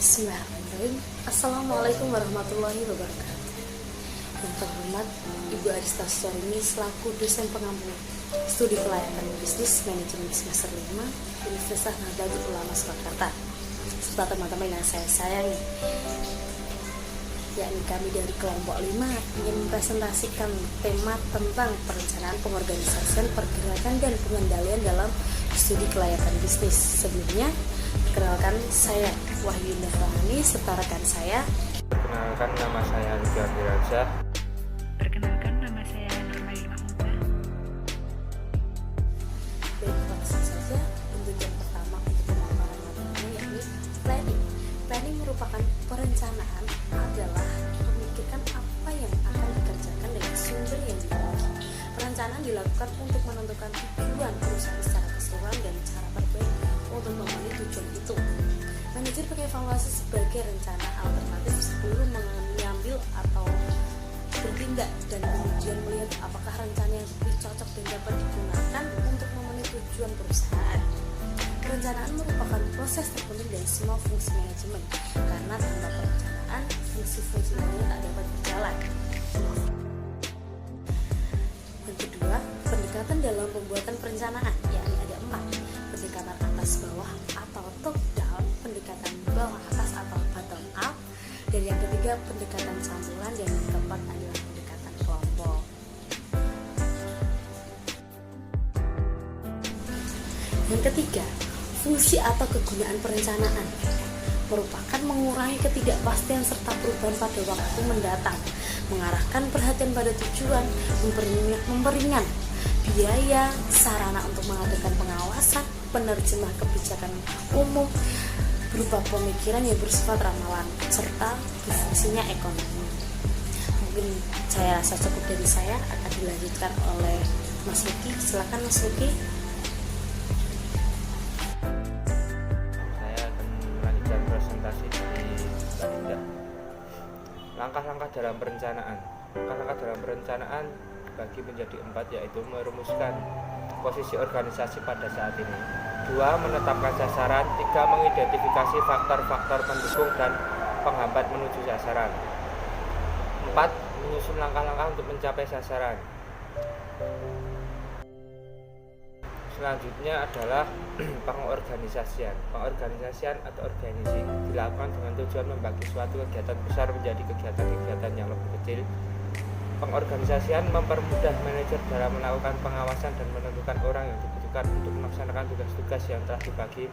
Bismillahirrahmanirrahim. Assalamualaikum warahmatullahi wabarakatuh. Yang terhormat Ibu Arista Suharini selaku dosen pengampu studi pelayanan bisnis manajemen semester 5 Universitas Nahdlatul Ulama Surakarta, serta teman-teman yang saya sayangi, yakni kami dari kelompok 5 ingin mempresentasikan tema tentang perencanaan, pengorganisasian, pergerakan, dan pengendalian dalam studi kelayakan bisnis. Sebelumnya, perkenalkan saya Wahyunda Rohani serta rekan saya. Perkenalkan, nama saya Rizal Firalsyah. Perkenalkan, nama saya Nurmali Mahmudah. Baik, langsung saja untuk yang pertama untuk pemaparan materinya, yakni planning. Planning merupakan perencanaan, adalah memikirkan apa yang akan dikerjakan dengan sumber yang dimiliki. Perencanaan dilakukan untuk menentukan tujuan perusahaan secara keseluruhan dan cara terbaik untuk memenuhi tujuan itu. Manajer mengevaluasi sebagai rencana alternatif sebelum mengambil atau bertindak, dan kemudian melihat apakah rencana yang lebih cocok dan dapat digunakan untuk memenuhi tujuan perusahaan. Perencanaan merupakan proses terpenting dari semua fungsi manajemen, karena tanpa perencanaan fungsi-fungsi lainnya tak dapat berjalan. Yang kedua, pendekatan dalam pembuatan perencanaan, yakni ada 4: pendekatan atas bawah atau top down, pendekatan bawah atas atau bottom up, dan yang ketiga pendekatan campuran, dan yang keempat adalah pendekatan kelompok. Yang ketiga, fungsi atau kegunaan perencanaan merupakan mengurangi ketidakpastian serta perubahan pada waktu mendatang, mengarahkan perhatian pada tujuan, memperingan biaya, sarana untuk mengadakan pengawasan, penerjemah kebijakan umum berupa pemikiran yang bersifat ramalan, serta fungsinya ekonomi. Mungkin saya rasa cukup dari saya, akan dilanjutkan oleh Mas Luki. Silakan Mas Luki. Saya akan melanjutkan presentasi dari Mbak Indah. Langkah-langkah dalam perencanaan. Langkah-langkah dalam perencanaan dibagi menjadi 4, yaitu merumuskan posisi organisasi pada saat ini, 2, menetapkan sasaran, 3, mengidentifikasi faktor-faktor pendukung dan penghambat menuju sasaran, 4, menyusun langkah-langkah untuk mencapai sasaran. Selanjutnya adalah pengorganisasian. Pengorganisasian atau organizing dilakukan dengan tujuan membagi suatu kegiatan besar menjadi kegiatan-kegiatan yang lebih kecil. Pengorganisasian mempermudah manajer dalam melakukan pengawasan dan menentukan orang yang dibutuhkan untuk melaksanakan tugas-tugas yang telah dibagi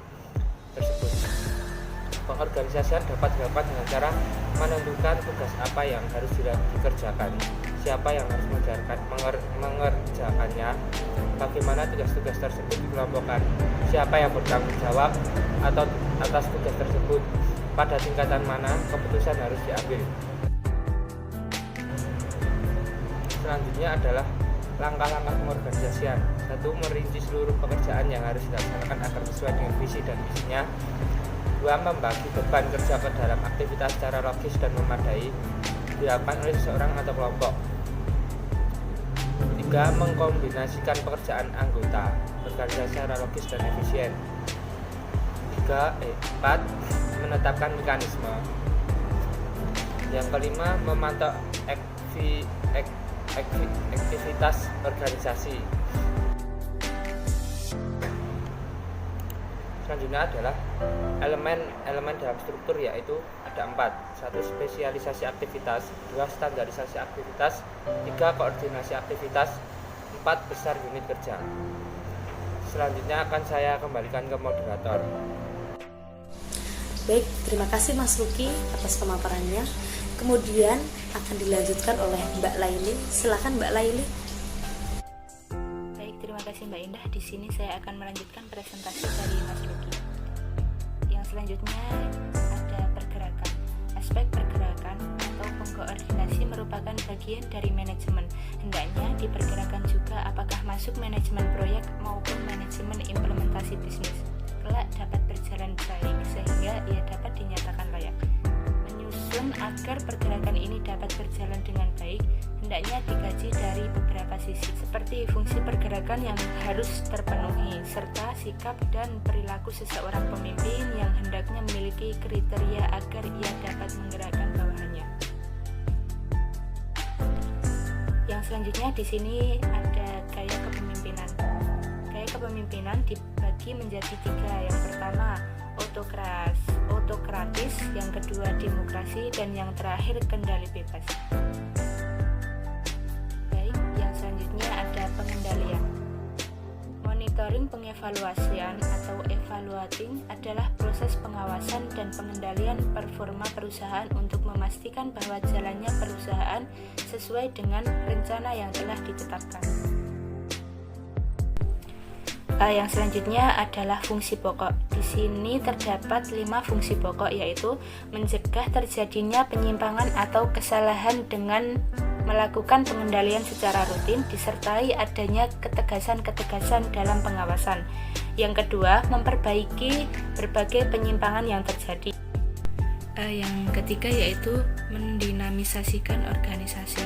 tersebut. Pengorganisasian dapat dilakukan dengan cara menentukan tugas apa yang harus dikerjakan, siapa yang harus mengerjakannya, bagaimana tugas-tugas tersebut dikelompokkan, siapa yang bertanggung jawab atau atas tugas tersebut, pada tingkatan mana keputusan harus diambil. Selanjutnya adalah langkah-langkah pengorganisasian. 1, merinci seluruh pekerjaan yang harus dilaksanakan agar sesuai dengan visi dan misinya. 2, membagi beban kerja ke dalam aktivitas secara logis dan memadai, dilakukan oleh seseorang atau kelompok. 3, mengkombinasikan pekerjaan anggota organisasi secara logis dan efisien. 4, menetapkan mekanisme. Yang kelima, memantau aktivitas organisasi. Selanjutnya adalah elemen dalam struktur, yaitu ada 4: 1, spesialisasi aktivitas, 2, standarisasi aktivitas, 3, koordinasi aktivitas, 4, besar unit kerja. Selanjutnya akan saya kembalikan ke moderator. Baik, terima kasih Mas Luki atas pemaparannya. Kemudian akan dilanjutkan oleh Mbak Laili. Silakan Mbak Laili. Baik, terima kasih Mbak Indah. Di sini saya akan melanjutkan presentasi dari Mas Luki. Yang selanjutnya ada pergerakan. Aspek pergerakan atau pengkoordinasi merupakan bagian dari manajemen. Hendaknya diperkirakan juga apakah masuk manajemen proyek maupun manajemen implementasi bisnis. Kelak dapat berjalan baik sehingga ia dapat dinyatakan layak. Menyusun agar pergerakan ini dapat berjalan dengan baik, hendaknya dikaji dari beberapa sisi, seperti fungsi pergerakan yang harus terpenuhi, serta sikap dan perilaku seseorang pemimpin yang hendaknya memiliki memenuhi kriteria agar ia dapat menggerakkan bawahannya. Yang selanjutnya di sini ada gaya kepemimpinan. Gaya kepemimpinan dibagi menjadi 3. Yang pertama autokratis, yang kedua demokrasi, dan yang terakhir kendali bebas. Baik, yang selanjutnya ada pengendalian. Monitoring pengevaluasian atau evaluating adalah proses pengawasan dan pengendalian performa perusahaan untuk memastikan bahwa jalannya perusahaan sesuai dengan rencana yang telah ditetapkan. Yang selanjutnya adalah fungsi pokok. Di sini terdapat 5 fungsi pokok, yaitu mencegah terjadinya penyimpangan atau kesalahan dengan melakukan pengendalian secara rutin disertai adanya ketegasan-ketegasan dalam pengawasan. Yang kedua, memperbaiki berbagai penyimpangan yang terjadi. Yang ketiga yaitu mendinamisasikan organisasi.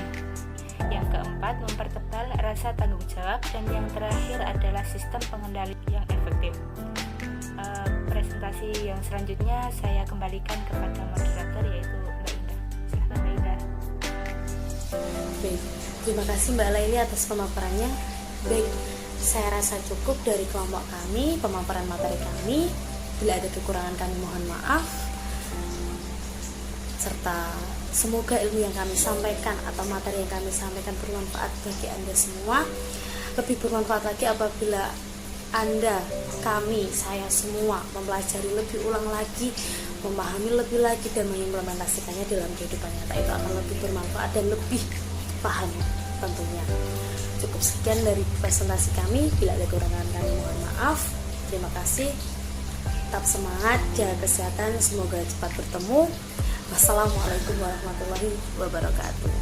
Yang keempat, mempertebal rasa tanggung jawab, dan yang terakhir adalah sistem pengendali yang efektif. Presentasi yang selanjutnya saya kembalikan kepada moderator, yaitu Mbak Indah. Silahkan Mbak Indah. Baik, terima kasih Mbak Laili atas pemaparannya. Baik, saya rasa cukup dari kelompok kami, pemaparan materi kami. Bila ada kekurangan kami mohon maaf. Serta semoga ilmu yang kami sampaikan atau materi yang kami sampaikan bermanfaat bagi Anda semua. Lebih bermanfaat lagi apabila Anda, kami, saya semua mempelajari lebih ulang lagi, memahami lebih lagi dan mengimplementasikannya dalam kehidupan nyata. Itu akan lebih bermanfaat dan lebih paham tentunya. Cukup sekian dari presentasi kami. Bila ada kekurangan kami mohon maaf. Terima kasih. Tetap semangat, jaga kesehatan, semoga cepat bertemu. Wassalamualaikum warahmatullahi wabarakatuh.